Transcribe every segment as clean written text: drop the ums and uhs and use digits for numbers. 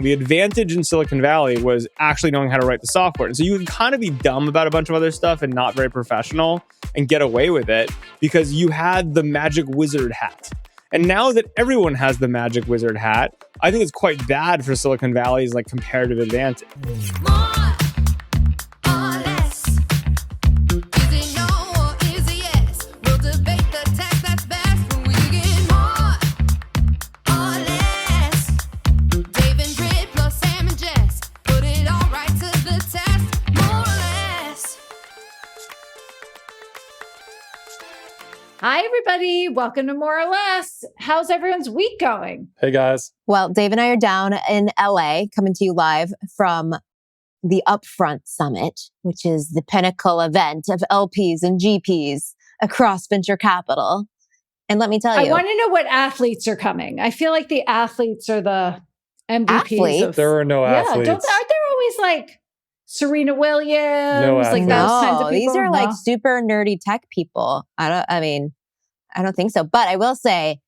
The advantage in Silicon Valley was actually knowing how to write the software. And so you would kind of be dumb about a bunch of other stuff and not very professional and get away with it because you had the magic wizard hat. And now that everyone has the magic wizard hat, I think it's quite bad for Silicon Valley's like comparative advantage. Hi, everybody. Welcome to More or Less. How's everyone's week going? Hey, guys. Well, Dave and I are down in LA, coming to you live from the Upfront Summit, which is the pinnacle event of LPs and GPs across venture capital. And let me tell you, I want to know what athletes are coming. I feel like the athletes are the MVPs. There are no athletes. Aren't there always like Serena Williams? No like those kinds of people? These are like super nerdy tech people. I don't think so. But I will say,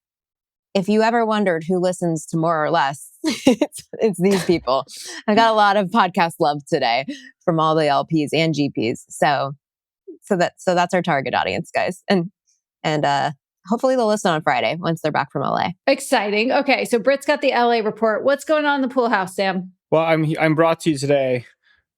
if you ever wondered who listens to More or Less, it's these people. I got a lot of podcast love today from all the LPs and GPs. So that's our target audience, guys. And hopefully they'll listen on Friday once they're back from LA. Exciting. Okay, so Britt's got the LA report. What's going on in the pool house, Sam? Well, I'm brought to you today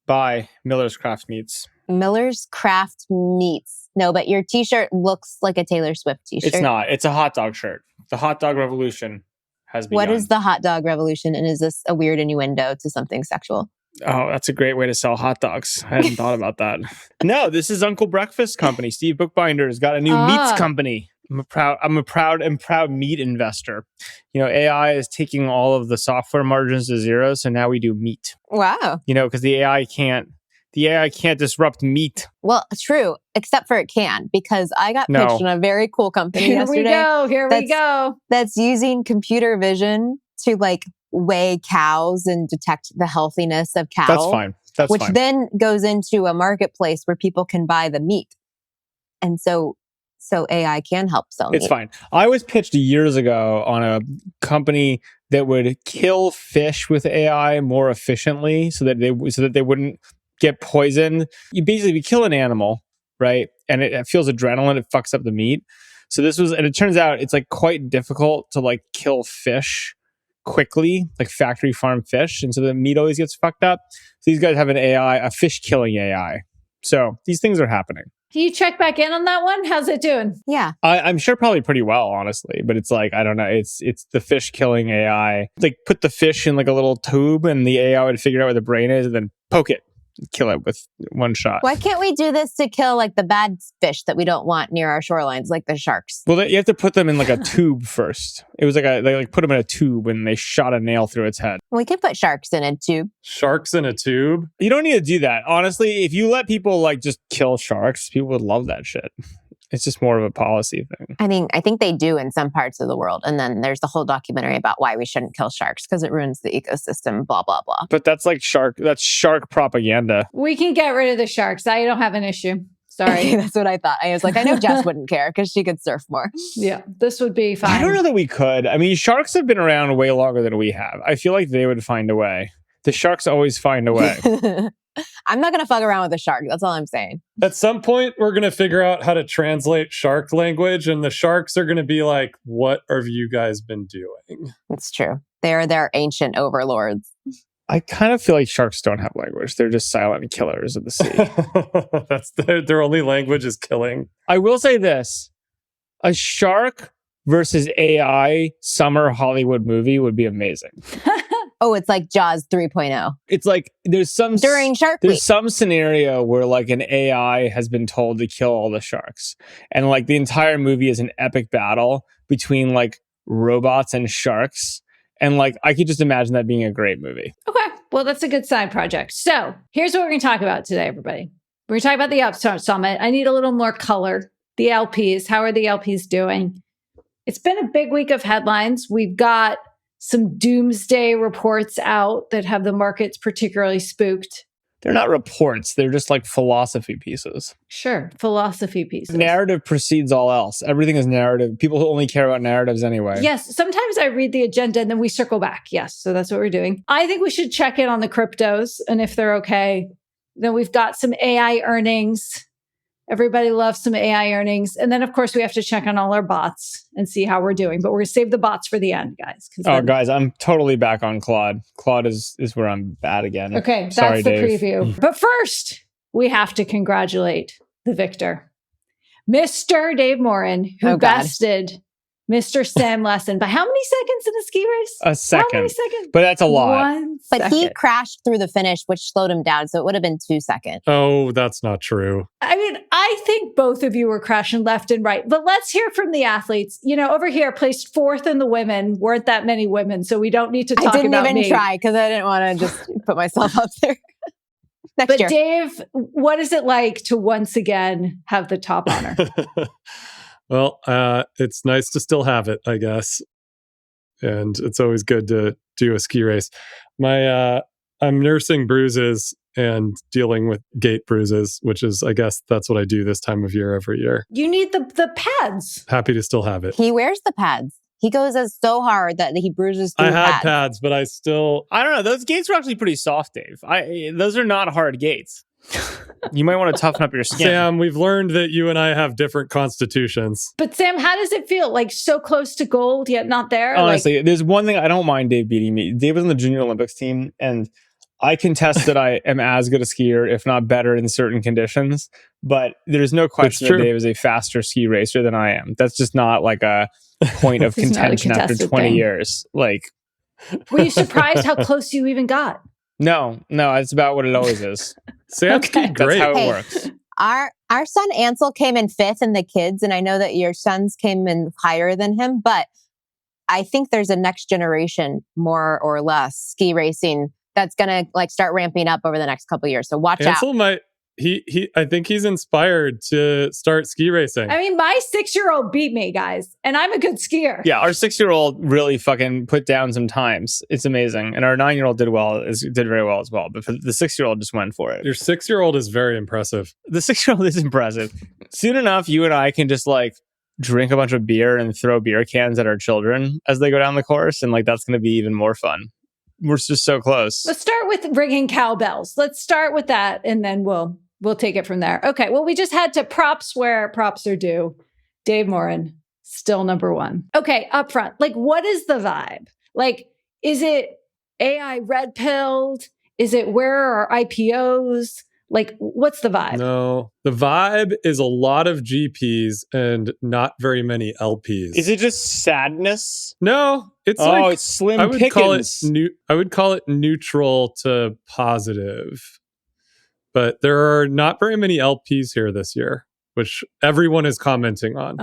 by Miller's Craft Meats. Miller's Craft Meats. No, but your t-shirt looks like a Taylor Swift t-shirt. It's not. It's a hot dog shirt. The hot dog revolution has begun. What is the hot dog revolution? And is this a weird innuendo to something sexual? Oh, that's a great way to sell hot dogs. I hadn't thought about that. No, this is Uncle Breakfast Company. Steve Bookbinder has got a new meats company. I'm a proud meat investor. You know, AI is taking all of the software margins to zero, so now we do meat. Wow. You know, because the AI can't disrupt meat. Well, true, except for it can, because I got pitched on a very cool company yesterday. Here we go. That's using computer vision to like weigh cows and detect the healthiness of cattle. That's fine. Which then goes into a marketplace where people can buy the meat. And so AI can help sell meat. It's fine. I was pitched years ago on a company that would kill fish with AI more efficiently so that they wouldn't get poisoned. You kill an animal, right? And it feels adrenaline. It fucks up the meat. So and it turns out it's like quite difficult to like kill fish quickly, like factory farm fish. And so the meat always gets fucked up. So these guys have an AI, a fish killing AI. So these things are happening. Can you check back in on that one? How's it doing? Yeah. I'm sure probably pretty well, honestly. But it's like, I don't know. It's the fish killing AI. Like put the fish in like a little tube and the AI would figure out where the brain is and then poke it. Kill it with one shot. Why can't we do this to kill like the bad fish that we don't want near our shorelines, like the sharks? Well, you have to put them in like a tube first. It was like they like put them in a tube and they shot a nail through its head. We can put sharks in a tube. Sharks in a tube? You don't need to do that. Honestly, if you let people like just kill sharks, people would love that shit. It's just more of a policy thing. I mean, I think they do in some parts of the world. And then there's the whole documentary about why we shouldn't kill sharks because it ruins the ecosystem, blah, blah, blah. But that's like shark propaganda. We can get rid of the sharks. I don't have an issue. Sorry. That's what I thought. I was like, I know Jess wouldn't care because she could surf more. Yeah, this would be fine. I don't know that we could. I mean, sharks have been around way longer than we have. I feel like they would find a way. The sharks always find a way. I'm not going to fuck around with a shark. That's all I'm saying. At some point, we're going to figure out how to translate shark language, and the sharks are going to be like, what have you guys been doing? It's true. They're their ancient overlords. I kind of feel like sharks don't have language. They're just silent killers of the sea. That's their only language is killing. I will say this. A shark versus AI summer Hollywood movie would be amazing. Oh, it's like Jaws 3.0. It's like during Shark Week. There's some scenario where like an AI has been told to kill all the sharks. And like the entire movie is an epic battle between like robots and sharks. And like I could just imagine that being a great movie. Okay. Well, that's a good side project. So here's what we're going to talk about today, everybody. We're going to talk about the Upfront Summit. I need a little more color. The LPs. How are the LPs doing? It's been a big week of headlines. We've got some doomsday reports out that have the markets particularly spooked. They're not reports. They're just like philosophy pieces. Sure. Philosophy pieces. Narrative precedes all else. Everything is narrative. People who only care about narratives anyway. Yes. Sometimes I read the agenda and then we circle back. Yes. So that's what we're doing. I think we should check in on the cryptos and if they're okay. Then we've got some AI earnings. Everybody loves some AI earnings. And then, of course, we have to check on all our bots and see how we're doing. But we're going to save the bots for the end, guys. Guys, I'm totally back on Claude. Claude is where I'm bad again. Okay, that's Sorry, the Dave. preview. But first, we have to congratulate the victor, Mr. Dave Morin, who bested Mr. Sam Lessin by how many seconds in the ski race? A second. How many seconds? But that's a lot. 1 second. But he crashed through the finish, which slowed him down. So it would have been 2 seconds. Oh, that's not true. I mean, I think both of you were crashing left and right. But let's hear from the athletes. You know, over here, placed fourth in the women. Weren't that many women, so we don't need to talk about me. I didn't even try because I didn't want to just put myself up there. Next year. Dave, what is it like to once again have the top honor? Well, it's nice to still have it, I guess. And it's always good to do a ski race. I'm nursing bruises and dealing with gait bruises, which is, I guess, that's what I do this time of year every year. You need the pads. Happy to still have it. He wears the pads. He goes so hard that he bruises through I had pads. pads, but I don't know. Those gates were actually pretty soft, Dave. Those are not hard gates. You might want to toughen up your skin. Sam, we've learned that you and I have different constitutions. But Sam, how does it feel? Like so close to gold, yet not there? Honestly, there's one thing I don't mind Dave beating me. Dave was on the Junior Olympics team, and I contest that I am as good a skier, if not better, in certain conditions. But there's no question that Dave is a faster ski racer than I am. That's just not like a point of contention after 20 years. Like, were you surprised how close you even got? No, it's about what it always is. Sam's great. That's how it works. Our son Ansel came in 5th in the kids, and I know that your sons came in higher than him, but I think there's a next generation, more or less, ski racing that's going to like start ramping up over the next couple of years. So watch out. Ansel might. I think he's inspired to start ski racing. I mean, my 6-year-old beat me, guys, and I'm a good skier. Yeah, our 6-year-old really fucking put down some times. It's amazing. And our 9-year-old did very well as well. But the 6-year-old just went for it. Your 6-year-old is very impressive. The 6-year-old is impressive. Soon enough, you and I can just like drink a bunch of beer and throw beer cans at our children as they go down the course. And like, that's going to be even more fun. We're just so close. Let's start with ringing cowbells. Let's start with that, and then we'll take it from there. Okay, well, we just had to props where props are due. Dave Morin, still number one. Okay, upfront, like, what is the vibe? Like, is it AI red pilled? Is it where are IPOs? Like, what's the vibe? No, the vibe is a lot of GPs and not very many LPs. Is it just sadness? No, it's it's slim pickings. I would call it neutral to positive. But there are not very many LPs here this year, which everyone is commenting on.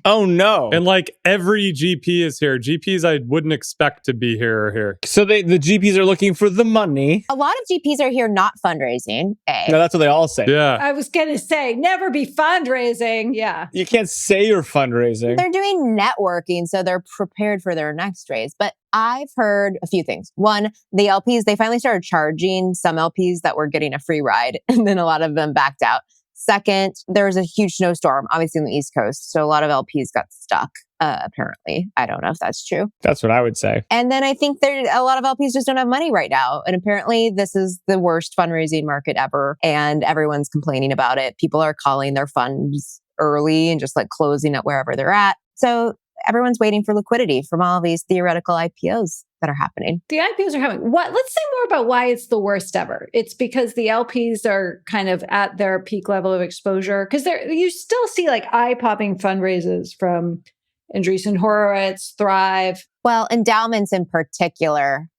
Oh no. And like every GP is here. GPs I wouldn't expect to be here are here. So the GPs are looking for the money. A lot of GPs are here not fundraising. No, that's what they all say. Yeah. I was going to say, never be fundraising. Yeah. You can't say you're fundraising. They're doing networking, so they're prepared for their next raise. But I've heard a few things. One, the LPs, they finally started charging some LPs that were getting a free ride, and then a lot of them backed out. Second, there was a huge snowstorm, obviously on the East Coast. So a lot of LPs got stuck, apparently. I don't know if that's true. That's what I would say. And then I think a lot of LPs just don't have money right now. And apparently this is the worst fundraising market ever. And everyone's complaining about it. People are calling their funds early and just like closing at wherever they're at. So everyone's waiting for liquidity from all of these theoretical IPOs that are happening. The IPOs are happening. Let's say more about why it's the worst ever. It's because the LPs are kind of at their peak level of exposure. Because you still see like eye-popping fundraisers from Andreessen Horowitz, Thrive. Well, endowments in particular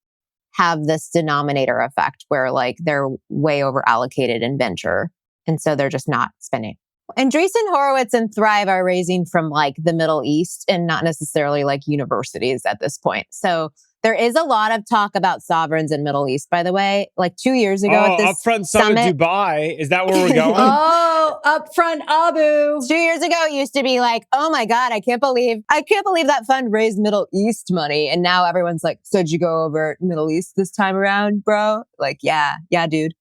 have this denominator effect where like they're way over allocated in venture. And so they're just not spending. Andreessen Horowitz and Thrive are raising from like the Middle East and not necessarily like universities at this point. So there is a lot of talk about sovereigns in Middle East, by the way. Like 2 years ago at this Upfront Summit Dubai. Is that where we're going? Upfront Abu. 2 years ago, it used to be like, oh my God, I can't believe that fund raised Middle East money. And now everyone's like, so did you go over Middle East this time around, bro? Like, yeah, dude.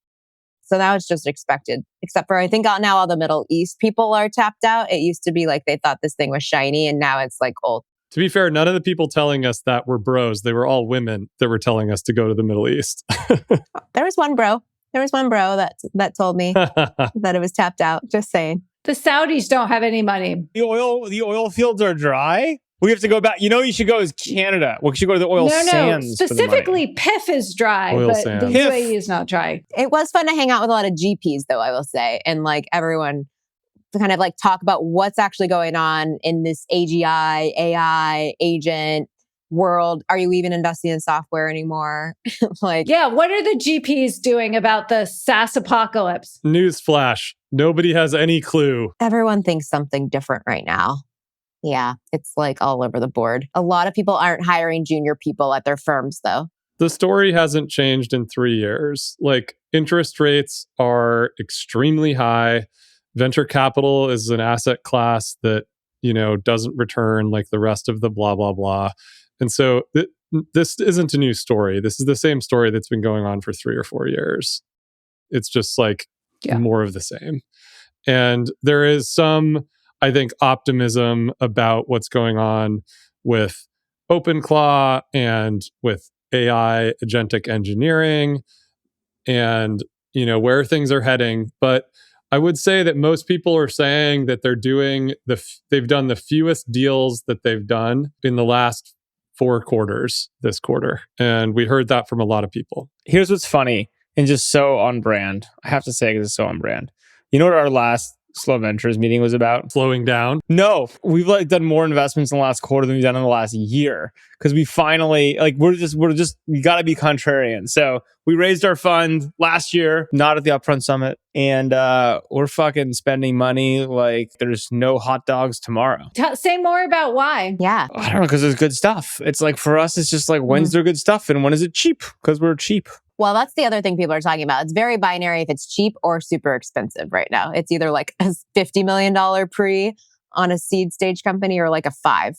So now it's just expected, except for I think now all the Middle East people are tapped out. It used to be like they thought this thing was shiny, and now it's like old. To be fair, none of the people telling us that were bros. They were all women that were telling us to go to the Middle East. There was one bro that told me that it was tapped out. Just saying. The Saudis don't have any money. The oil fields are dry. We have to go back. You should go is Canada. We should go to the oil sands. Specifically, PIF is dry, Oil but sands. the UAE is not dry. It was fun to hang out with a lot of GPs, though, I will say, and like everyone to kind of like talk about what's actually going on in this AGI, AI, agent world. Are you even investing in software anymore? Like, Yeah, what are the GPs doing about the SaaS apocalypse? Newsflash. Nobody has any clue. everyone thinks something different right now. Yeah, it's like all over the board. A lot of people aren't hiring junior people at their firms, though. The story hasn't changed in 3 years. Like, interest rates are extremely high. Venture capital is an asset class that, doesn't return like the rest of the blah, blah, blah. And so this isn't a new story. This is the same story that's been going on for 3 or 4 years. It's just like more of the same. And there is some, I think, optimism about what's going on with OpenClaw and with AI agentic engineering and, where things are heading. But I would say that most people are saying that they've done the fewest deals that they've done in the last 4 quarters this quarter. And we heard that from a lot of people. Here's what's funny and just so on brand. I have to say, because it's so on brand. You know what our last Slow Ventures meeting was about? Slowing down. No, we've done more investments in the last quarter than we've done in the last year, because we finally we got to be contrarian. So we raised our fund last year, not at the Upfront Summit, and we're fucking spending money like there's no hot dogs tomorrow. Say more about why. Yeah. I don't know, because there's good stuff. It's like for us, it's just like when's there good stuff and when is it cheap? Because we're cheap. Well, that's the other thing people are talking about. It's very binary if it's cheap or super expensive right now. It's either like a $50 million pre on a seed stage company or like a 5.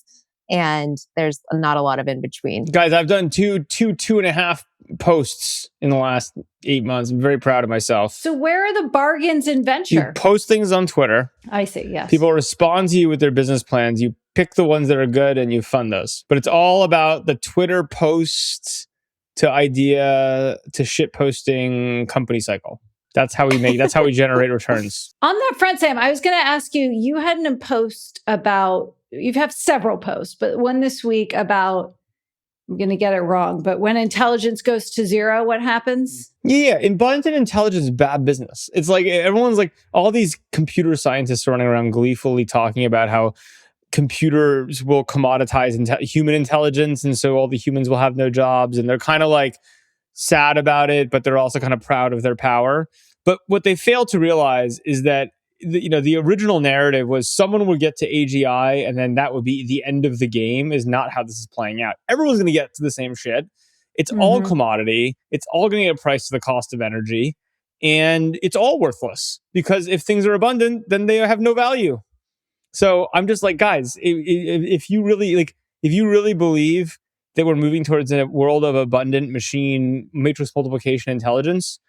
And there's not a lot of in between. Guys, I've done two and a half posts in the last 8 months. I'm very proud of myself. So where are the bargains in You venture? post things on Twitter. I see, yes. People respond to you with their business plans. You pick the ones that are good and you fund those. But it's all about the Twitter post to idea to shit posting company cycle. That's how we generate returns. On that front, Sam, I was going to ask you, you had a post about, you have several posts, but one this week about, I'm going to get it wrong, but when intelligence goes to zero, what happens? Yeah. Abundant intelligence is bad business. It's like everyone's like, all these computer scientists running around gleefully talking about how computers will commoditize human intelligence, and so all the humans will have no jobs, and they're kind of like sad about it, but they're also kind of proud of their power. But what they fail to realize is that the original narrative was someone would get to AGI and then that would be the end of the game. Is not how this is playing out. Everyone's going to get to the same shit. It's all commodity. It's all going to get priced to the cost of energy, and it's all worthless, because if things are abundant, then they have no value. So I'm just like, guys, if you really believe that we're moving towards a world of abundant machine matrix multiplication intelligence,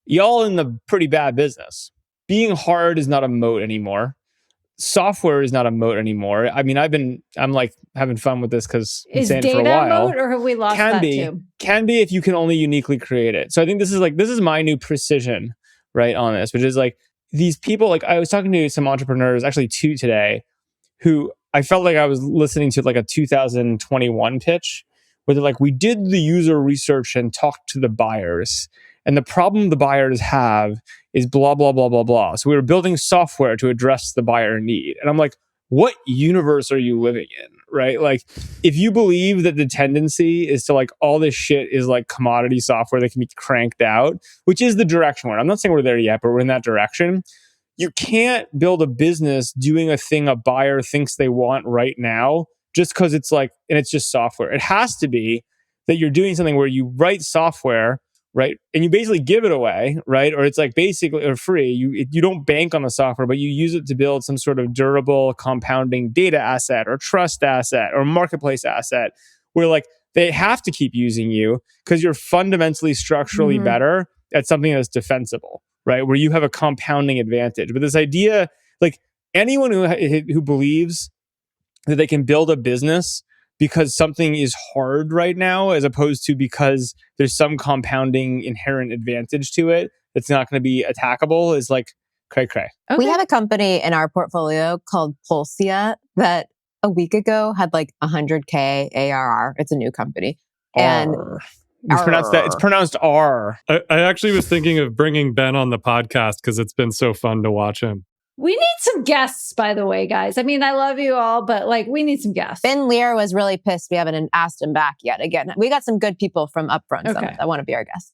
y'all in the pretty bad business. Being hard is not a moat anymore. Software is not a moat anymore. I mean, I'm like having fun with this because I'm saying it for a while. Is data a moat, or have we lost that too? Can be if you can only uniquely create it. So I think this is my new precision, right, on this, which is like, these people, like I was talking to some entrepreneurs, actually 2 today, who I felt like I was listening to like a 2021 pitch where they're like, we did the user research and talked to the buyers. And the problem the buyers have is blah, blah, blah, blah, blah. So we were building software to address the buyer need. And I'm like, what universe are you living in, right? Like, if you believe that the tendency is to like all this shit is like commodity software that can be cranked out, which is the direction we're in. I'm not saying we're there yet, but we're in that direction. You can't build a business doing a thing a buyer thinks they want right now just because it's like, and it's just software. It has to be that you're doing something where you write software, right? And you basically give it away, right? Or it's like basically or free. You don't bank on the software, but you use it to build some sort of durable compounding data asset or trust asset or marketplace asset where like they have to keep using you because you're fundamentally structurally better at something that's defensible, right? Where you have a compounding advantage. But this idea, like anyone who believes that they can build a business because something is hard right now, as opposed to because there's some compounding inherent advantage to it that's not going to be attackable, is like cray cray. Okay. We have a company in our portfolio called Polsia that a week ago had like 100K ARR. It's a new company. And It's pronounced R. I actually was thinking of bringing Ben on the podcast because it's been so fun to watch him. We need some guests, by the way, guys. I mean, I love you all, but like, we need some guests. Ben Lear was really pissed we haven't asked him back yet. Again, we got some good people from Upfront Summit that want to be our guest.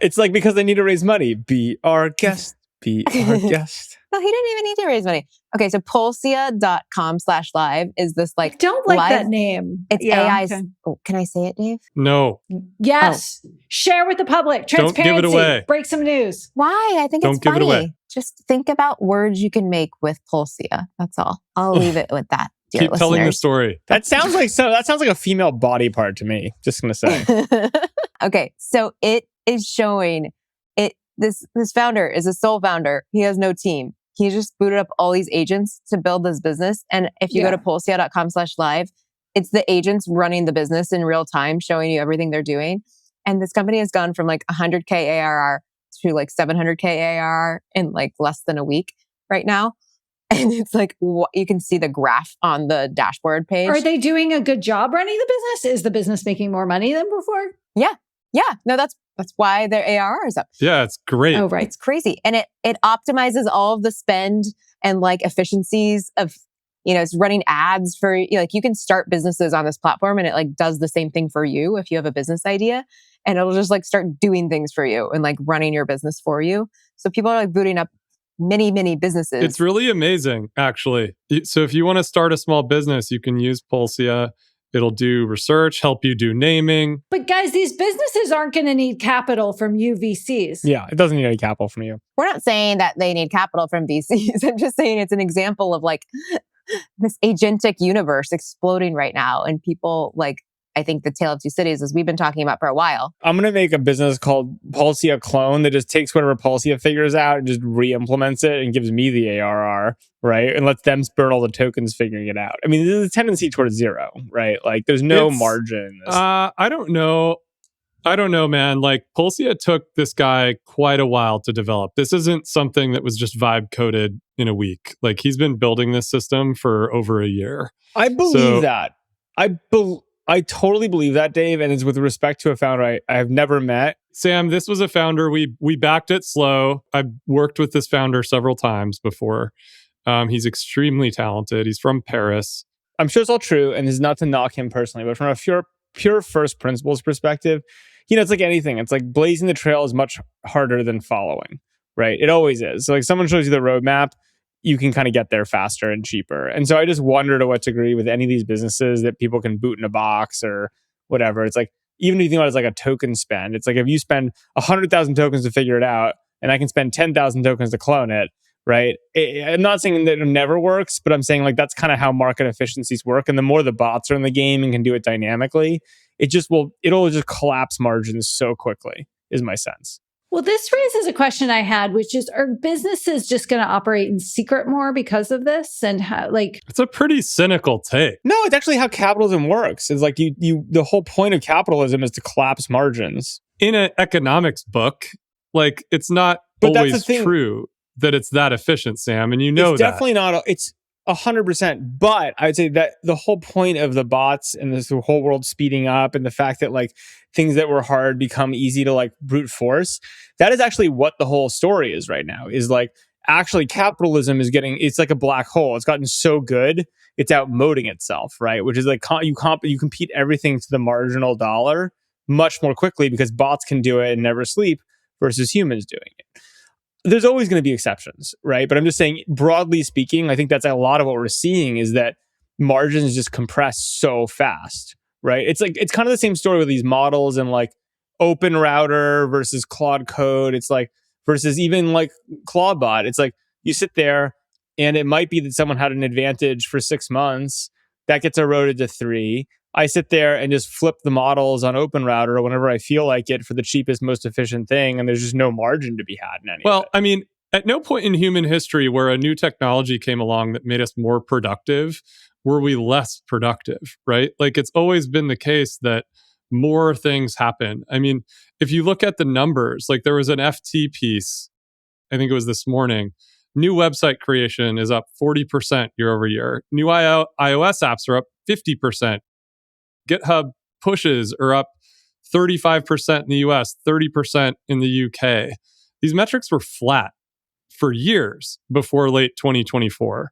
It's like because they need to raise money. Be our guest. Be our guest. Well, he didn't even need to raise money. Okay, so Polsia.com/live is this like... I don't like live, that name. It's AI's... Okay. Oh, can I say it, Dave? No. Yes. Share with the public. Transparency. Don't give it away. Break some news. Why? I think it's funny. Don't give it away. Just think about words you can make with Polsia. That's all. I'll leave it with that. Dear Keep listeners. telling the story. That sounds like a female body part to me. Just gonna say. Okay, so it is showing it. This founder is a sole founder. He has no team. He just booted up all these agents to build this business. And if you go to polsia.com/live, it's the agents running the business in real time, showing you everything they're doing. And this company has gone from like 100K ARR to like 700K ARR in like less than a week right now. And it's like, you can see the graph on the dashboard page. Are they doing a good job running the business? Is the business making more money than before? Yeah. No, that's why their ARR is up. Yeah, it's great. Oh, right. It's crazy. And it optimizes all of the spend and like efficiencies of, it's running ads for, like you can start businesses on this platform and it like does the same thing for you if you have a business idea, and it'll just like start doing things for you and like running your business for you. So people are like booting up many, many businesses. It's really amazing, actually. So if you want to start a small business, you can use Polsia. It'll do research, help you do naming. But guys, these businesses aren't going to need capital from you VCs. Yeah, it doesn't need any capital from you. We're not saying that they need capital from VCs. I'm just saying it's an example of like this agentic universe exploding right now. And people like, I think the Tale of Two Cities, as we've been talking about for a while. I'm going to make a business called Polsia Clone that just takes whatever Polsia figures out and just re-implements it and gives me the ARR, right? And lets them burn all the tokens figuring it out. I mean, there's a tendency towards zero, right? Like there's no margin in this. I don't know, man. Like Polsia took this guy quite a while to develop. This isn't something that was just vibe coded in a week. Like he's been building this system for over a year. I believe that. I totally believe that, Dave, and it's with respect to a founder I have never met. Sam, this was a founder. We backed it slow. I've worked with this founder several times before. He's extremely talented. He's from Paris. I'm sure it's all true, and this is not to knock him personally, but from a pure first principles perspective, it's like anything. It's like blazing the trail is much harder than following, right? It always is. So like someone shows you the roadmap, you can kind of get there faster and cheaper. And so I just wonder to what degree with any of these businesses that people can boot in a box or whatever. It's like, even if you think about it as like a token spend, it's like if you spend 100,000 tokens to figure it out and I can spend 10,000 tokens to clone it, right? I'm not saying that it never works, but I'm saying like that's kind of how market efficiencies work. And the more the bots are in the game and can do it dynamically, it'll just collapse margins so quickly, is my sense. Well, this raises a question I had, which is, are businesses just going to operate in secret more because of this? And how, like, it's a pretty cynical take. No, it's actually how capitalism works. It's like the whole point of capitalism is to collapse margins. In an economics book, like it's not always true that it's that efficient, Sam. And it's definitely not. It's 100%. But I would say that the whole point of the bots and this whole world speeding up and the fact that like things that were hard become easy to like brute force, that is actually what the whole story is right now, is like actually capitalism it's like a black hole. It's gotten so good, it's outmoding itself, right? Which is like you compete everything to the marginal dollar much more quickly because bots can do it and never sleep versus humans doing it. There's always going to be exceptions, right? But I'm just saying, broadly speaking, I think that's a lot of what we're seeing is that margins just compress so fast, right? It's kind of the same story with these models and like Open Router versus Claude Code. It's like versus even like Claudebot. It's like you sit there and it might be that someone had an advantage for 6 months, that gets eroded to 3. I sit there and just flip the models on OpenRouter whenever I feel like it for the cheapest, most efficient thing, and there's just no margin to be had in any of it. I mean, at no point in human history where a new technology came along that made us more productive, were we less productive, right? Like, it's always been the case that more things happen. I mean, if you look at the numbers, like there was an FT piece, I think it was this morning, new website creation is up 40% year over year. New iOS apps are up 50%. GitHub pushes are up 35% in the US, 30% in the UK. These metrics were flat for years before late 2024.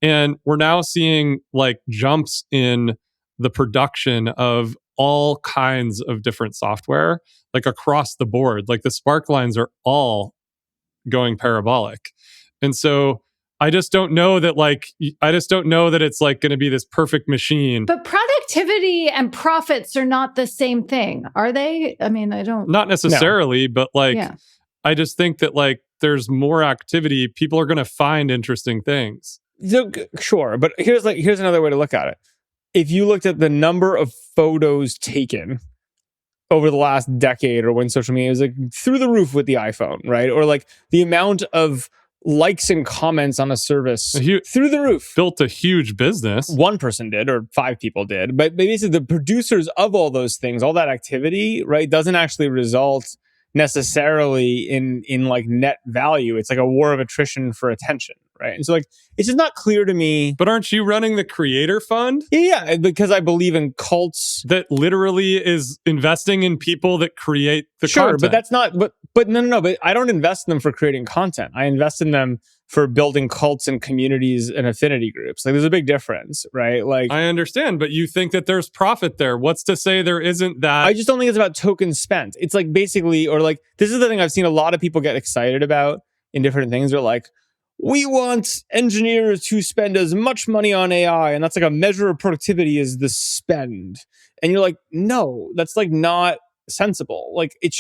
And we're now seeing like jumps in the production of all kinds of different software, like across the board. Like the spark lines are all going parabolic. And so I just don't know that it's like going to be this perfect machine. But productivity and profits are not the same thing, are they? I mean, Not necessarily, but like, I just think that like there's more activity. People are going to find interesting things. So, sure, but here's another way to look at it. If you looked at the number of photos taken over the last decade, or when social media was like through the roof with the iPhone, right? Or like the amount of likes and comments on a service through the roof. Built a huge business. One person did, or 5 people did. But basically the producers of all those things, all that activity, right, doesn't actually result necessarily in like net value. It's like a war of attrition for attention, right? And so like it's just not clear to me. But aren't you running the creator fund? Yeah, because I believe in cults that literally is investing in people that create the content. But that's not but no, but I don't invest in them for creating content. I invest in them for building cults and communities and affinity groups. Like there's a big difference, right? Like I understand, but you think that there's profit there. What's to say there isn't that? I just don't think it's about tokens spent. It's like basically, or like this is the thing I've seen a lot of people get excited about in different things. They're like, we want engineers to spend as much money on AI, and that's like a measure of productivity is the spend. And you're like, no, that's like not sensible. Like it's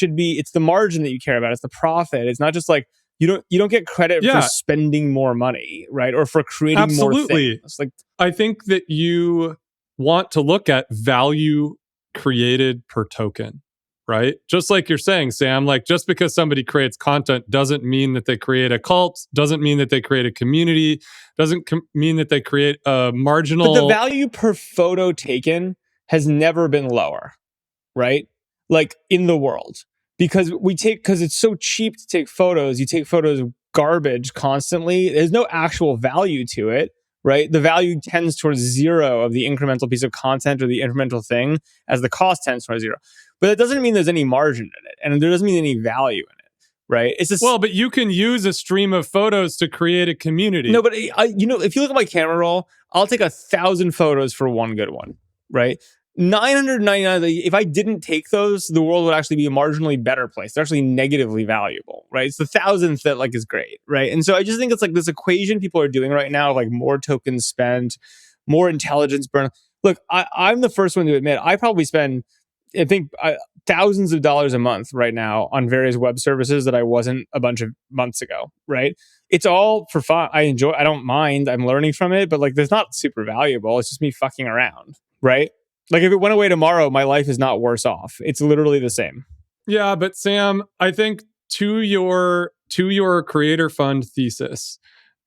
the margin that you care about. It's the profit. It's not just like you don't get credit for spending more money, right? Or for creating more things. Like I think that you want to look at value created per token, right? Just like you're saying, Sam, like just because somebody creates content doesn't mean that they create a cult, doesn't mean that they create a community, doesn't mean that they create a marginal. But the value per photo taken has never been lower, right? Like in the world. Because it's so cheap to take photos, you take photos of garbage constantly. There's no actual value to it, right? The value tends towards 0 of the incremental piece of content or the incremental thing as the cost tends towards 0. But that doesn't mean there's any margin in it. And there doesn't mean any value in it, right? It's just, well, but you can use a stream of photos to create a community. No, but if you look at my camera roll, I'll take 1,000 photos for one good one, right? 999, if I didn't take those, the world would actually be a marginally better place. They're actually negatively valuable, right? It's the thousandth that like is great, right? And so I just think it's like this equation people are doing right now, like more tokens spent, more intelligence burn. Look, I'm the first one to admit, I probably spend, I think, thousands of dollars a month right now on various web services that I wasn't a bunch of months ago, right? It's all for fun. I don't mind. I'm learning from it, but like, there's not super valuable. It's just me fucking around, right? Like if it went away tomorrow, my life is not worse off. It's literally the same. Yeah, but Sam, I think to your creator fund thesis,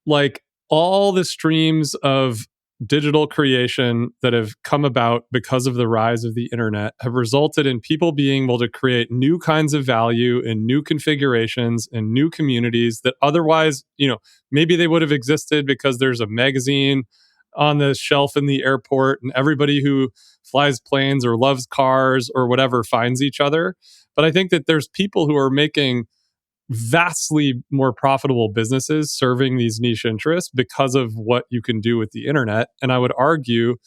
like all the streams of digital creation that have come about because of the rise of the internet have resulted in people being able to create new kinds of value in new configurations and new communities that otherwise, maybe they would have existed because there's a magazine on the shelf in the airport and everybody who flies planes or loves cars or whatever finds each other. But I think that there's people who are making vastly more profitable businesses serving these niche interests because of what you can do with the internet. And I would argue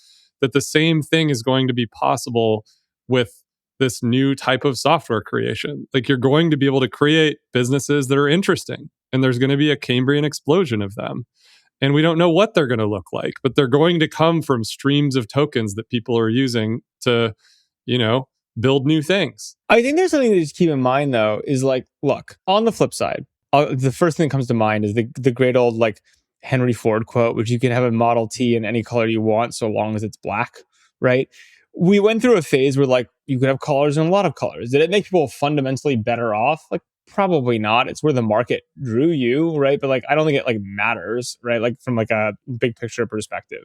that the same thing is going to be possible with this new type of software creation. Like you're going to be able to create businesses that are interesting, and there's going to be a Cambrian explosion of them. And we don't know what they're going to look like, but they're going to come from streams of tokens that people are using to, build new things. I think there's something to just keep in mind, though, is like, look, on the flip side, the first thing that comes to mind is the great old, like, Henry Ford quote, which you can have a Model T in any color you want so long as it's black, right? We went through a phase where like you could have colors and a lot of colors. Did it make people fundamentally better off? Like probably not. It's where the market drew you, right? But like I don't think it like matters, right? Like from like a big picture perspective.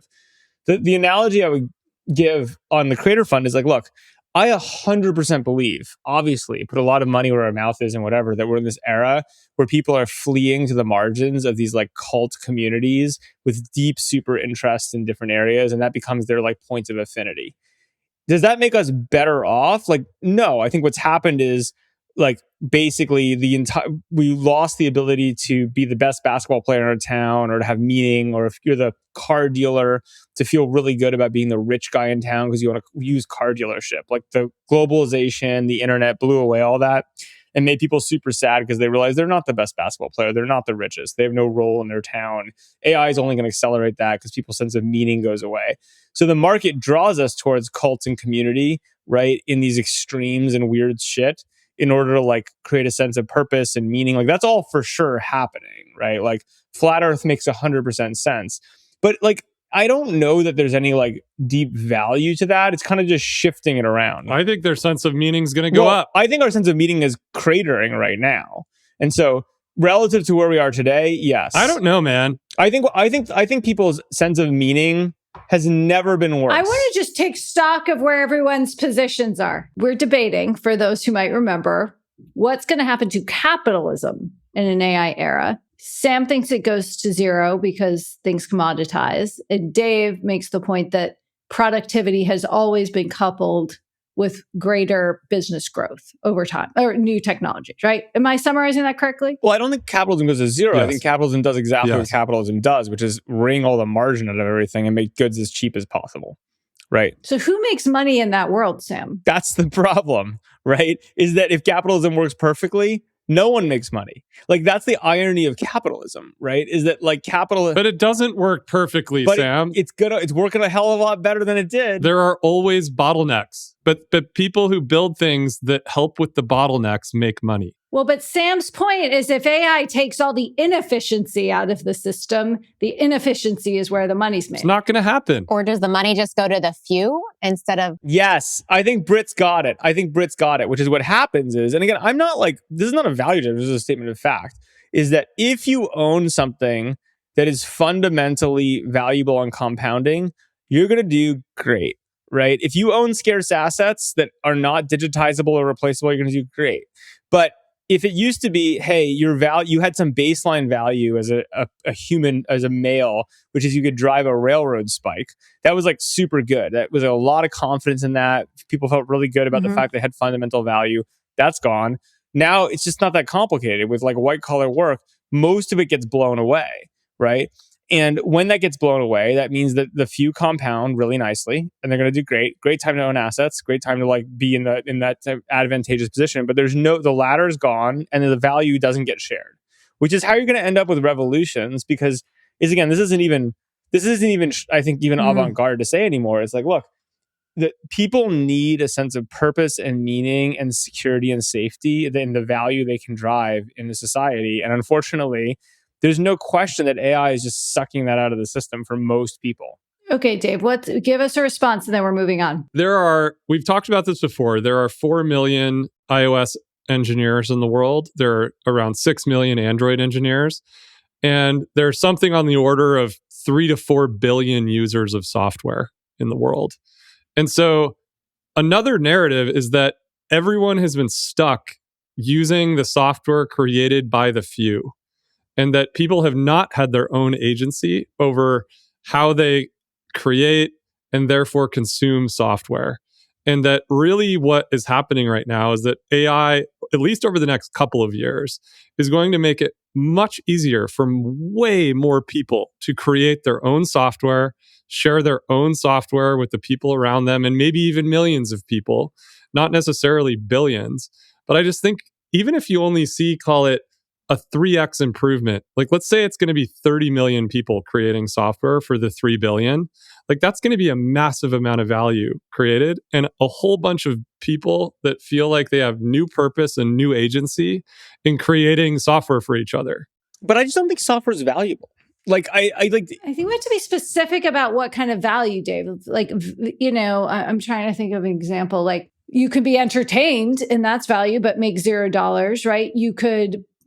The analogy I would give on the creator fund is like, look, I 100% believe, obviously, put a lot of money where our mouth is and whatever, that we're in this era where people are fleeing to the margins of these like cult communities with deep super interest in different areas. And that becomes their like points of affinity. Does that make us better off? Like, no, I think what's happened is like basically we lost the ability to be the best basketball player in our town or to have meaning, or if you're the car dealer to feel really good about being the rich guy in town because you want to use car dealership. Like the globalization, the internet blew away all that and made people super sad because they realize they're not the best basketball player. They're not the richest. They have no role in their town. AI is only going to accelerate that because people's sense of meaning goes away. So the market draws us towards cults and community, right? In these extremes and weird shit in order to like create a sense of purpose and meaning. Like that's all for sure happening, right? Like flat earth makes 100% sense. But like, I don't know that there's any like deep value to that. It's kind of just shifting it around. I think their sense of meaning is going to go up. I think our sense of meaning is cratering right now. And so relative to where we are today, yes. I don't know, man. I think people's sense of meaning has never been worse. I want to just take stock of where everyone's positions are. We're debating, for those who might remember, what's going to happen to capitalism in an AI era. Sam thinks it goes to zero because things commoditize. And Dave makes the point that productivity has always been coupled with greater business growth over time, or new technologies, right? Am I summarizing that correctly? Well, I don't think capitalism goes to zero. Yes. I think capitalism does exactly Yes. what capitalism does, which is wring all the margin out of everything and make goods as cheap as possible, right? So who makes money in that world, Sam? That's the problem, right? Is that if capitalism works perfectly, no one makes money. Like that's the irony of capitalism, right? Is that like capitalism, But it doesn't work perfectly, but Sam. it's working a hell of a lot better than it did. There are always bottlenecks, but people who build things that help with the bottlenecks make money. Well, but Sam's point is if AI takes all the inefficiency out of the system, the inefficiency is where the money's made. It's not going to happen. Or does the money just go to the few instead of... Yes, I think Brit's got it. Which is what happens is, and again, I'm not like, this is not a value judgment, this is a statement of fact, is that if you own something that is fundamentally valuable and compounding, you're going to do great, right? If you own scarce assets that are not digitizable or replaceable, you're going to do great. But if it used to be, hey, you had some baseline value as a human, as a male, which is you could drive a railroad spike. That was like super good. That was a lot of confidence in that. People felt really good about the fact they had fundamental value. That's gone. Now it's just not that complicated. With like white collar work, most of it gets blown away, right? And when that gets blown away, that means that the few compound really nicely, and they're going to do great. Great time to own assets. Great time to like be in that advantageous position. But the ladder's gone, and the value doesn't get shared, which is how you're going to end up with revolutions. Because this isn't even I think even avant-garde to say anymore. It's like, look, the people need a sense of purpose and meaning and security and safety in the value they can drive in the society, and unfortunately, there's no question that AI is just sucking that out of the system for most people. Okay, Dave, give us a response and then we're moving on. We've talked about this before. There are 4 million iOS engineers in the world. There are around 6 million Android engineers. And there's something on the order of 3 to 4 billion users of software in the world. And so another narrative is that everyone has been stuck using the software created by the few, and that people have not had their own agency over how they create and therefore consume software. And that really what is happening right now is that AI, at least over the next couple of years, is going to make it much easier for way more people to create their own software, share their own software with the people around them, and maybe even millions of people, not necessarily billions. But I just think even if you only call it a 3x improvement, like let's say it's going to be 30 million people creating software for the 3 billion, like that's going to be a massive amount of value created and a whole bunch of people that feel like they have new purpose and new agency in creating software for each other. But I just don't think software is valuable. like I like I think we have to be specific about what kind of value, Dave. Like, I'm trying to think of an example. Like, you could be entertained and that's value, but make $0, right?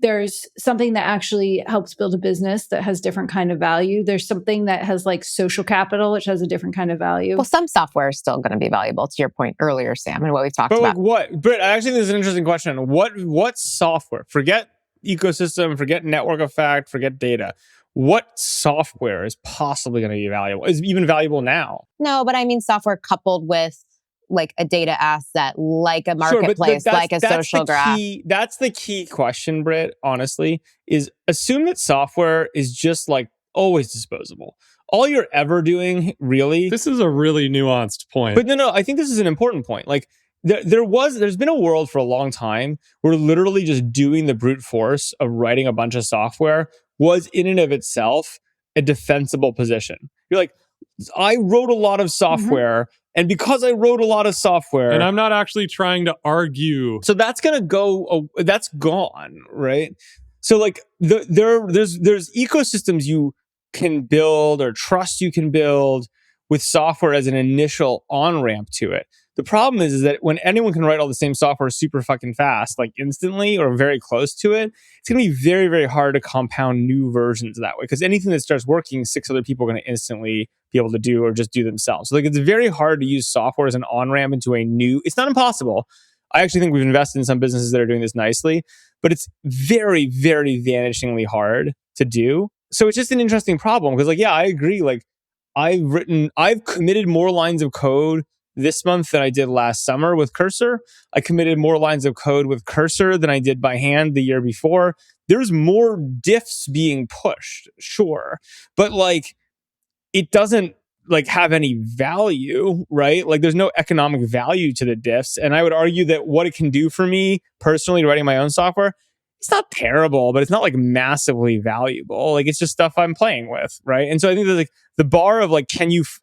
There's something that actually helps build a business that has different kind of value. There's something that has like social capital, which has a different kind of value. Well, some software is still going to be valuable, to your point earlier, Sam, and what we've talked but about. like what? Britt, I actually think this is an interesting question. What software? Forget ecosystem, forget network effect, forget data. What software is possibly going to be valuable? Is even valuable now? No, but I mean software coupled with like a data asset, like a marketplace, like a social graph. That's the key question, Britt, honestly, is assume that software is just like always disposable. All you're ever doing, really. This is a really nuanced point. But no, I think this is an important point. Like there's been a world for a long time where literally just doing the brute force of writing a bunch of software was in and of itself a defensible position. You're like, I wrote a lot of software, and because I wrote a lot of software, and I'm not actually trying to argue. So that's gonna go. That's gone, right? So like there's ecosystems you can build or trust you can build with software as an initial on-ramp to it. The problem is that when anyone can write all the same software super fucking fast, like instantly or very close to it, it's going to be very, very hard to compound new versions that way. Because anything that starts working, 6 other people are going to instantly be able to do or just do themselves. So like it's very hard to use software as an on-ramp into a new... It's not impossible. I actually think we've invested in some businesses that are doing this nicely, but it's very, very vanishingly hard to do. So it's just an interesting problem because like, yeah, I agree. Like I've committed more lines of code this month than I did last summer with Cursor. I committed more lines of code with Cursor than I did by hand the year before. There's more diffs being pushed, sure. But like, it doesn't like have any value, right? Like there's no economic value to the diffs. And I would argue that what it can do for me personally, writing my own software, it's not terrible, but it's not like massively valuable. Like it's just stuff I'm playing with, right? And so I think there's like the bar of like,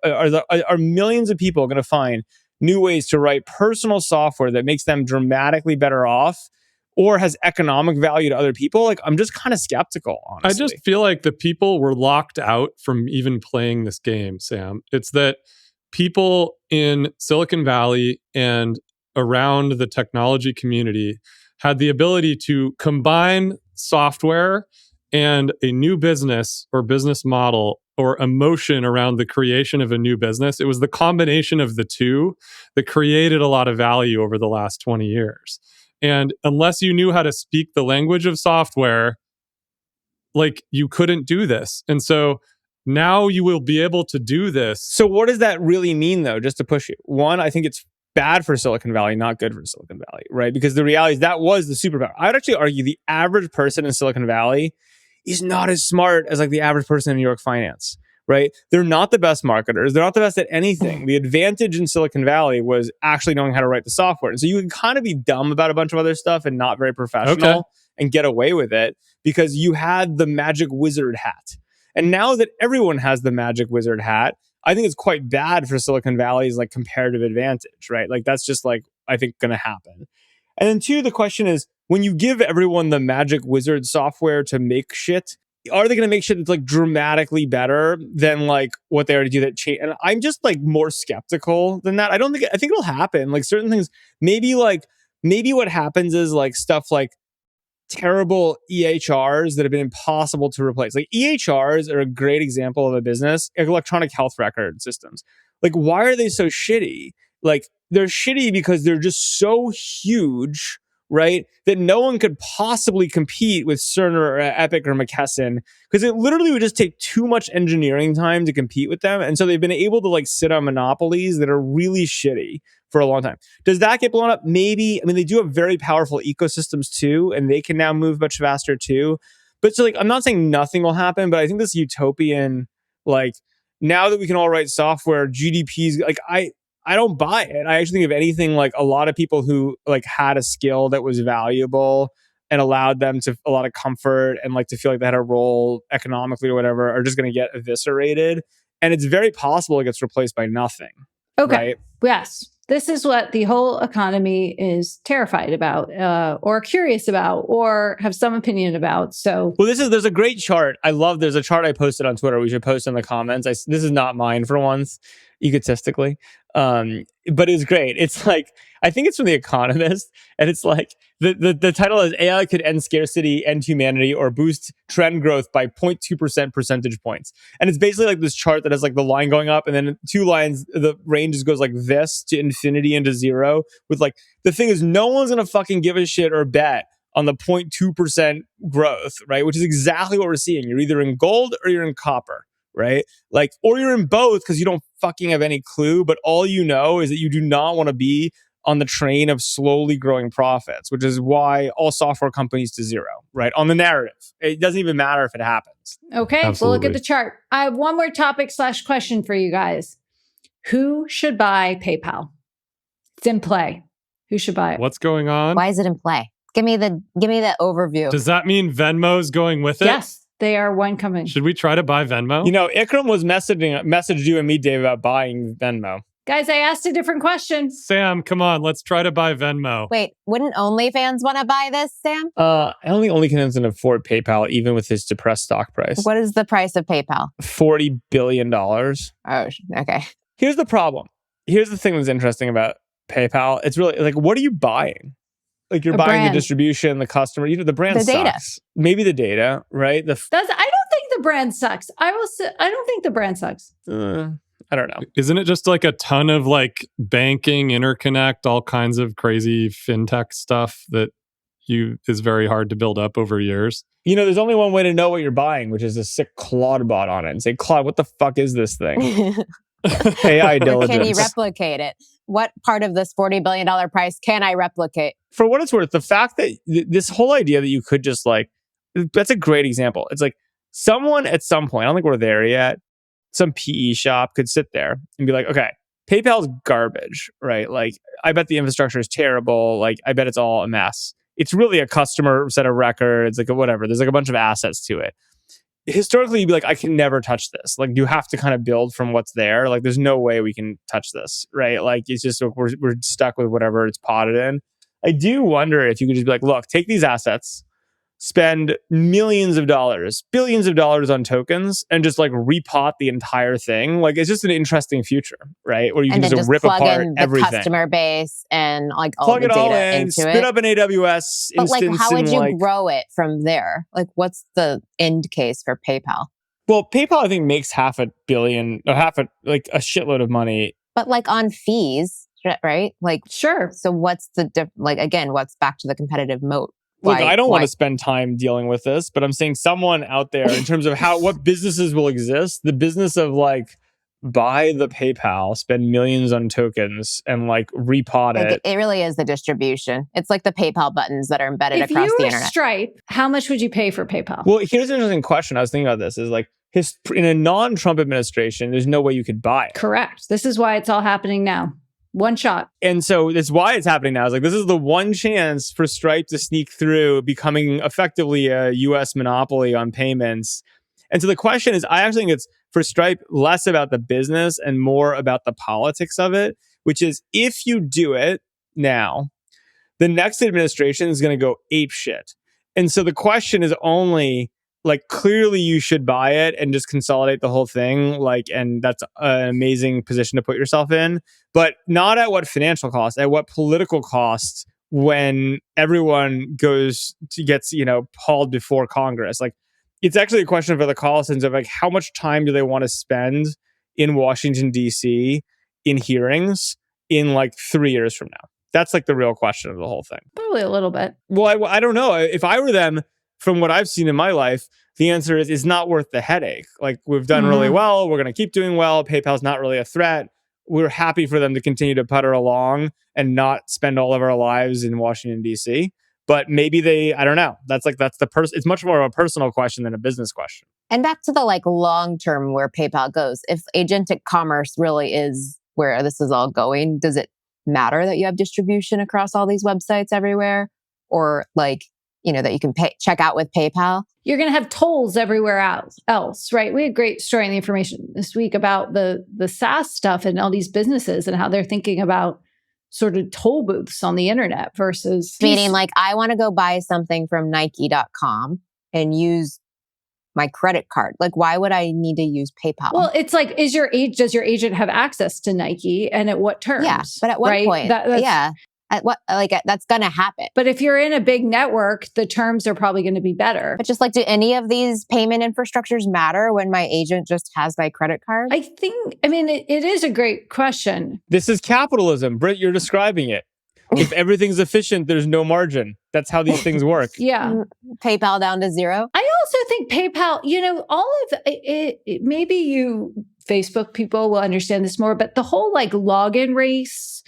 are millions of people going to find new ways to write personal software that makes them dramatically better off or has economic value to other people? Like I'm just kind of skeptical, honestly. I just feel like the people were locked out from even playing this game, Sam. It's that people in Silicon Valley and around the technology community had the ability to combine software and a new business or business model or emotion around the creation of a new business. It was the combination of the two that created a lot of value over the last 20 years. And unless you knew how to speak the language of software, like you couldn't do this. And so now you will be able to do this. So what does that really mean though, just to push you? One, I think it's bad for Silicon Valley, not good for Silicon Valley, right? Because the reality is that was the superpower. I would actually argue the average person in Silicon Valley is not as smart as like the average person in New York finance, right? They're not the best marketers. They're not the best at anything. The advantage in Silicon Valley was actually knowing how to write the software. And so you can kind of be dumb about a bunch of other stuff and not very professional and get away with it because you had the magic wizard hat. And now that everyone has the magic wizard hat, I think it's quite bad for Silicon Valley's like comparative advantage, right? Like that's just like, I think going to happen. And then 2, the question is, when you give everyone the magic wizard software to make shit, are they going to make shit that's like dramatically better than like what they already do that change? And I'm just like more skeptical than that. I think it'll happen. Like certain things, maybe what happens is like stuff like terrible EHRs that have been impossible to replace. Like EHRs are a great example of a business, like electronic health record systems. Like why are they so shitty? Like they're shitty because they're just so huge, right? That no one could possibly compete with Cerner or Epic or McKesson because it literally would just take too much engineering time to compete with them. And so they've been able to like sit on monopolies that are really shitty for a long time. Does that get blown up? Maybe. I mean, they do have very powerful ecosystems too, and they can now move much faster too. But so like, I'm not saying nothing will happen, but I think this utopian, like now that we can all write software, GDP's like, I don't buy it. I actually think if anything, like a lot of people who like had a skill that was valuable and allowed them to a lot of comfort and like to feel like they had a role economically or whatever are just going to get eviscerated. And it's very possible it gets replaced by nothing. Okay. Right? Yes. This is what the whole economy is terrified about, or curious about, or have some opinion about. So, well, there's a great chart. There's a chart I posted on Twitter. We should post in the comments. This is not mine for once, egotistically. But it's great. It's like, I think it's from The Economist, and it's like the title is AI could end scarcity, end humanity, or boost trend growth by 0.2% percentage points. And it's basically like this chart that has like the line going up, and then 2 lines, the range just goes like this to infinity and to zero. With like, the thing is, no one's gonna fucking give a shit or bet on the 0.2% growth, right? Which is exactly what we're seeing. You're either in gold or you're in copper, right? Like, or you're in both because you don't fucking have any clue, but all you know is that you do not want to be on the train of slowly growing profits, which is why all software companies to zero, right? On the narrative. It doesn't even matter if it happens. Okay, Absolutely. so look at the chart. I have one more topic / question for you guys. Who should buy PayPal? It's in play. Who should buy it? What's going on? Why is it in play? Give me the overview. Does that mean Venmo's going with it? Yes, they are one coming. Should we try to buy Venmo? You know, Ikram was messaged you and me, Dave, about buying Venmo. Guys, I asked a different question. Sam, come on, let's try to buy Venmo. Wait, wouldn't OnlyFans want to buy this, Sam? I don't think OnlyFans can afford PayPal, even with his depressed stock price. What is the price of PayPal? $40 billion. Oh, okay. Here's the problem. Here's the thing that's interesting about PayPal. It's really like, what are you buying? Like, you're A buying brand. the distribution, the customer, the brand The data. sucks. Maybe the data, right? I don't think the brand sucks. I don't think the brand sucks. I don't know. Isn't it just like a ton of like banking, interconnect, all kinds of crazy fintech stuff that is very hard to build up over years? You know, there's only one way to know what you're buying, which is to stick Claude bot on it and say, Claude, what the fuck is this thing? AI diligence. Can you replicate it? What part of this $40 billion price can I replicate? For what it's worth, the fact that this whole idea that you could just like, that's a great example. It's like someone at some point, I don't think we're there yet, some PE shop could sit there and be like, okay, PayPal's garbage, right? Like, I bet the infrastructure is terrible. Like, I bet it's all a mess. It's really a customer set of records, like whatever. There's like a bunch of assets to it. Historically, you'd be like, I can never touch this. Like, you have to kind of build from what's there. Like, there's no way we can touch this, right? Like, it's just, we're stuck with whatever it's potted in. I do wonder if you could just be like, look, take these assets, spend millions of dollars, billions of dollars on tokens, and just like repot the entire thing. Like, it's just an interesting future, right? Where you And can then just rip plug apart in the everything. customer base and like all Plug the it all data in, into spin it. up an AWS But like, instance. how would and, you like, grow it from there? Like, what's the end case for PayPal? well, PayPal, I think, makes like a shitload of money. But like on fees, right? Like, Sure. so what's the again, what's back to the competitive moat? Look, Why- I don't want why- to spend time dealing with this, but I'm saying someone out there, in terms of what businesses will exist, the business of like, buy the PayPal, spend millions on tokens, and like repot Like, it. it really is the distribution. It's like the PayPal buttons that are embedded If across you the were internet. Stripe, how much would you pay for PayPal? Well, here's an interesting question. I was thinking about this: is like, in a non-Trump administration, there's no way you could buy it. Correct. This is why it's all happening now. One shot. And so that's why it's happening now. It's like, this is the one chance for Stripe to sneak through, becoming effectively a US monopoly on payments. And so the question is, I actually think it's for Stripe less about the business and more about the politics of it, which is, if you do it now, the next administration is going to go ape shit. And so the question is only, like, clearly you should buy it and just consolidate the whole thing. Like, and that's an amazing position to put yourself in, but not at what financial cost, at what political cost, when everyone gets, hauled before Congress. Like, it's actually a question for the Collisons of like, how much time do they want to spend in Washington, D.C. in hearings in like 3 years from now? That's like the real question of the whole thing. Probably a little bit. Well, I don't know. If I were them, from what I've seen in my life, the answer is, it's not worth the headache. Like, we've done really well. We're going to keep doing well. PayPal's not really a threat. We're happy for them to continue to putter along and not spend all of our lives in Washington, D.C. But maybe I don't know. It's much more of a personal question than a business question. And back to the like long term where PayPal goes. If agentic commerce really is where this is all going, does it matter that you have distribution across all these websites everywhere? Or like, that you can check out with PayPal? You're going to have tolls everywhere else, right? We had a great story in the information this week about the SaaS stuff and all these businesses and how they're thinking about sort of toll booths on the internet versus Meaning like I want to go buy something from Nike.com and use my credit card. Like, why would I need to use PayPal? Well, it's like, does your agent have access to Nike and at what terms? Yeah, but at what point? At what, like, that's going to happen. But if you're in a big network, the terms are probably going to be better. But just like, do any of these payment infrastructures matter when my agent just has my credit card? I mean, it is a great question. This is capitalism. Britt, you're describing it. If everything's efficient, there's no margin. That's how these things work. Yeah. PayPal down to zero. I also think PayPal, all of it, maybe you Facebook people will understand this more, but the whole like login race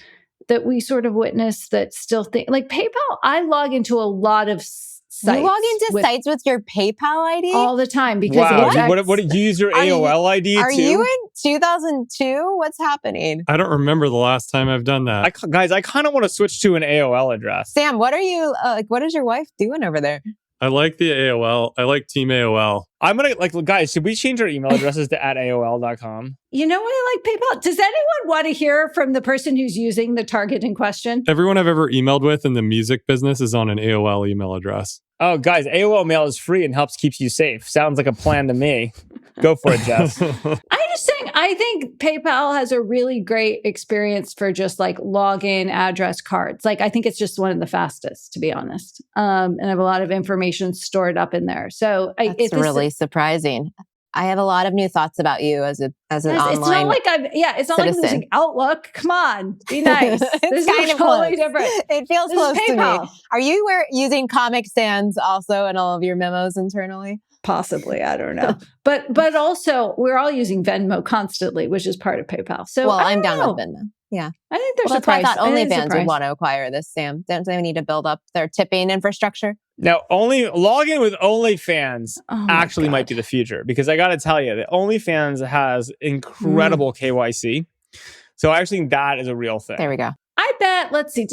that we sort of witness that still think like PayPal, I log into a lot of sites. You log into sites with your PayPal ID? All the time because what did you use your AOL ID too? Are you in 2002? What's happening? I don't remember the last time I've done that. Guys, I kind of want to switch to an AOL address. Sam, what are you what is your wife doing over there? I like the AOL. I like Team AOL. I'm going to, guys, should we change our email addresses to @AOL.com? You know what I like PayPal? Does anyone want to hear from the person who's using the target in question? Everyone I've ever emailed with in the music business is on an AOL email address. Oh, guys, AOL mail is free and helps keep you safe. Sounds like a plan to me. Go for it, Jess. I'm just saying, I think PayPal has a really great experience for just like login address cards. Like, I think it's just one of the fastest, to be honest. And I have a lot of information stored up in there. So it's really surprising. I have a lot of new thoughts about you as an online. It's not like it's not like I'm using Outlook. Come on, be nice. This is totally different. It feels close to me. Are you using Comic Sans also in all of your memos internally? Possibly, I don't know. but also we're all using Venmo constantly, which is part of PayPal. So I'm down with Venmo. Yeah. I think there's that's why I thought OnlyFans would want to acquire this, Sam. Don't they need to build up their tipping infrastructure? Now, log in with OnlyFans actually might be the future, because I got to tell you that OnlyFans has incredible KYC. So I actually think that is a real thing. There we go. I bet, let's see,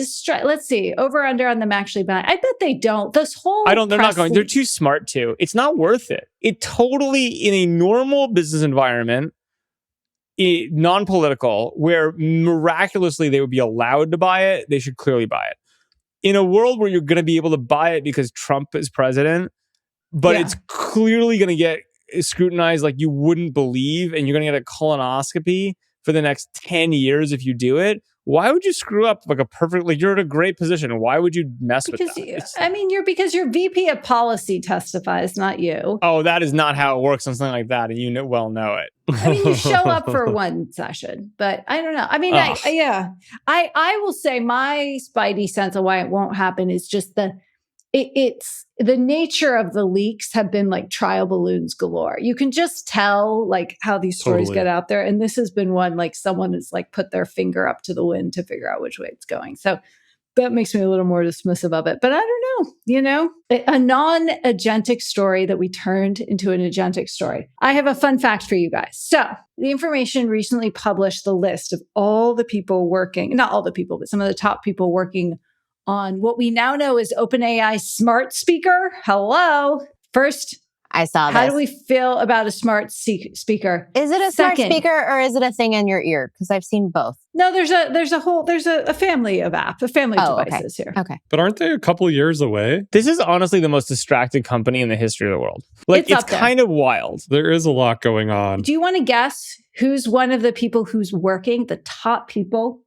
over under on them actually buying. I bet they don't. This whole they're not going. They're too smart to. It's not worth it. It totally, in a normal business environment, non-political, where miraculously they would be allowed to buy it, they should clearly buy it. In a world where you're going to be able to buy it because Trump is president, but it's clearly going to get scrutinized like you wouldn't believe, and you're going to get a colonoscopy for the next 10 years if you do it. Why would you screw up like you're in a great position? Why would you mess with that? Because your VP of policy testifies, not you. Oh, that is not how it works on something like that, and you know it. I mean, you show up for one session, but I don't know. I mean, I will say my spidey sense of why it won't happen is just it's the nature of the leaks have been like trial balloons galore. You can just tell like how these stories get out there. And this has been one, like someone has like put their finger up to the wind to figure out which way it's going. So that makes me a little more dismissive of it, but I don't know, a non-agentic story that we turned into an agentic story. I have a fun fact for you guys. So The Information recently published the list of all the people working, not all the people, but some of the top people working on what we now know is OpenAI smart speaker. Hello. First, I saw this. How do we feel about a smart speaker? Is it a smart speaker or is it a thing in your ear? Because I've seen both. No, there's a family of devices here. Okay. But aren't they a couple years away? This is honestly the most distracted company in the history of the world. Like, it's kind of wild. There is a lot going on. Do you want to guess who's one of the people who's working, the top people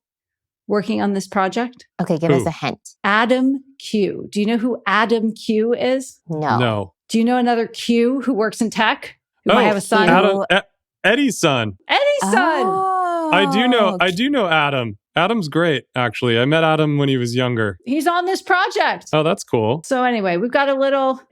working on this project? Okay, give us a hint. Adam Q. Do you know who Adam Q is? No. Do you know another Q who works in tech? Who might have a son? Eddie's son. Eddie's son. Oh. I do know Adam. Adam's great, actually. I met Adam when he was younger. He's on this project. Oh, that's cool. So anyway, we've got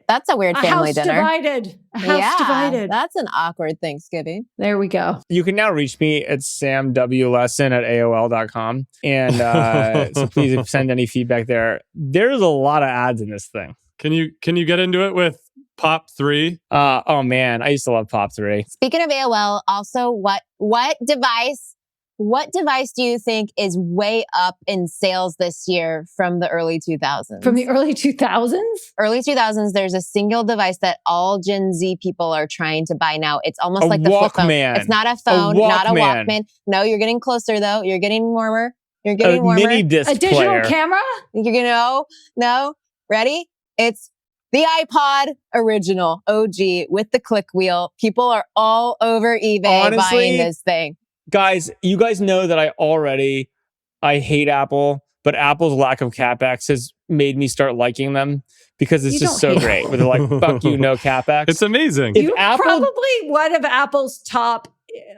That's a weird family house dinner. Divided. A house divided. That's an awkward Thanksgiving. There we go. You can now reach me at samwlesson@aol.com. And so please send any feedback there. There's a lot of ads in this thing. Can you get into it with Pop 3? Oh man, I used to love Pop 3. Speaking of AOL, also what device do you think is way up in sales this year from the early 2000s? From the early 2000s? Early 2000s, there's a single device that all Gen Z people are trying to buy now. It's almost like the flip phone. It's not a phone, not a Walkman. No, you're getting closer though. You're getting warmer. You're getting a warmer. mini disc A digital player. camera? You know, no, ready? It's the iPod original OG with the click wheel. People are all over eBay Honestly, buying this thing. Guys, you guys know that I hate Apple, but Apple's lack of CapEx has made me start liking them because it's You just don't so hate great. Where they're like, fuck you, no CapEx. It's amazing. If You're Apple- probably one of Apple's top,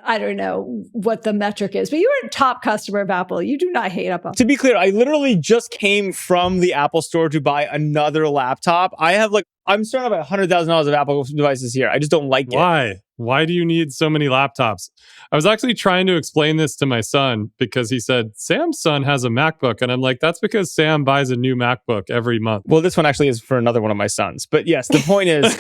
I don't know what the metric is, but you are a top customer of Apple. You do not hate Apple. To be clear, I literally just came from the Apple store to buy another laptop. I'm starting to buy $100,000 of Apple devices here. I just don't like it. Why? Why do you need so many laptops? I was actually trying to explain this to my son because he said, Sam's son has a MacBook. And I'm like, that's because Sam buys a new MacBook every month. Well, this one actually is for another one of my sons. But yes, the point is,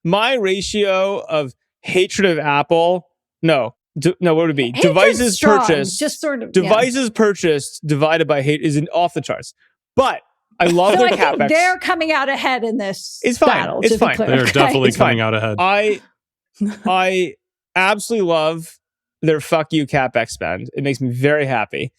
my ratio of hatred of Apple. No, what would it be? Hatred's Devices strong, purchased. just sort of Devices purchased divided by hate is off the charts. But I love So their I think CapEx. they're coming out ahead in this It's fine. battle. It's to be fine. clear. They're Okay. definitely It's fine. coming out ahead. I absolutely love their fuck you CapEx spend. It makes me very happy.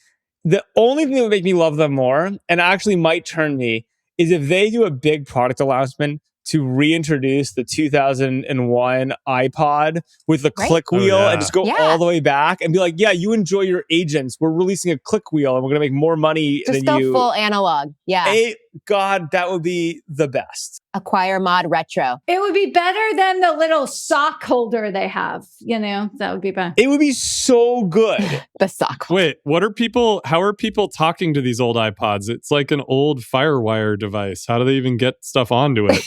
The only thing that would make me love them more, and actually might turn me, is if they do a big product announcement to reintroduce the 2001 iPod with the click wheel and just go all the way back and be like, yeah, you enjoy your agents. We're releasing a click wheel and we're going to make more money Just than go you. full analog. Yeah. God, that would be the best. Acquire mod retro. It would be better than the little sock holder they have. That would be better. It would be so good. The sock. Wait, how are people talking to these old iPods? It's like an old Firewire device. How do they even get stuff onto it?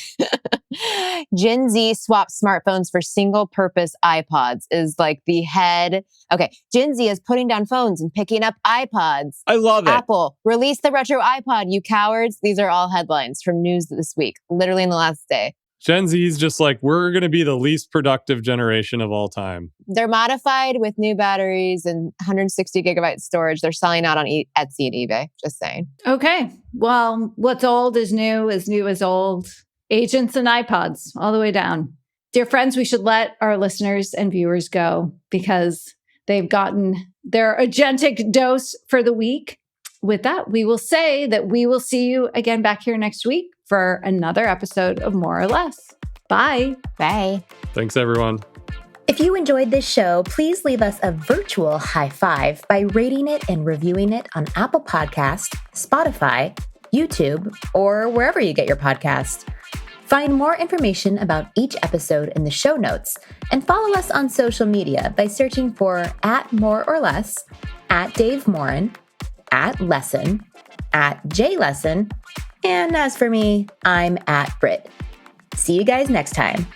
Gen Z swaps smartphones for single purpose iPods is like the head. Okay. Gen Z is putting down phones and picking up iPods. I love it. Apple, release the retro iPod, you cowards. These are all headlines from news this week, literally in the last day. Gen Z's just like, we're going to be the least productive generation of all time. They're modified with new batteries and 160 gigabyte storage. They're selling out on Etsy and eBay. Just saying. Okay. Well, what's old is new as old. Agents and iPods all the way down. Dear friends, we should let our listeners and viewers go because they've gotten their agentic dose for the week. With that, we will say that we will see you again back here next week for another episode of More or Less. Bye. Bye. Thanks, everyone. If you enjoyed this show, please leave us a virtual high five by rating it and reviewing it on Apple Podcasts, Spotify, YouTube, or wherever you get your podcast. Find more information about each episode in the show notes and follow us on social media by searching for @MoreOrLess, @DaveMorin, @Lesson, @JLesson, and as for me, I'm @Brit. See you guys next time.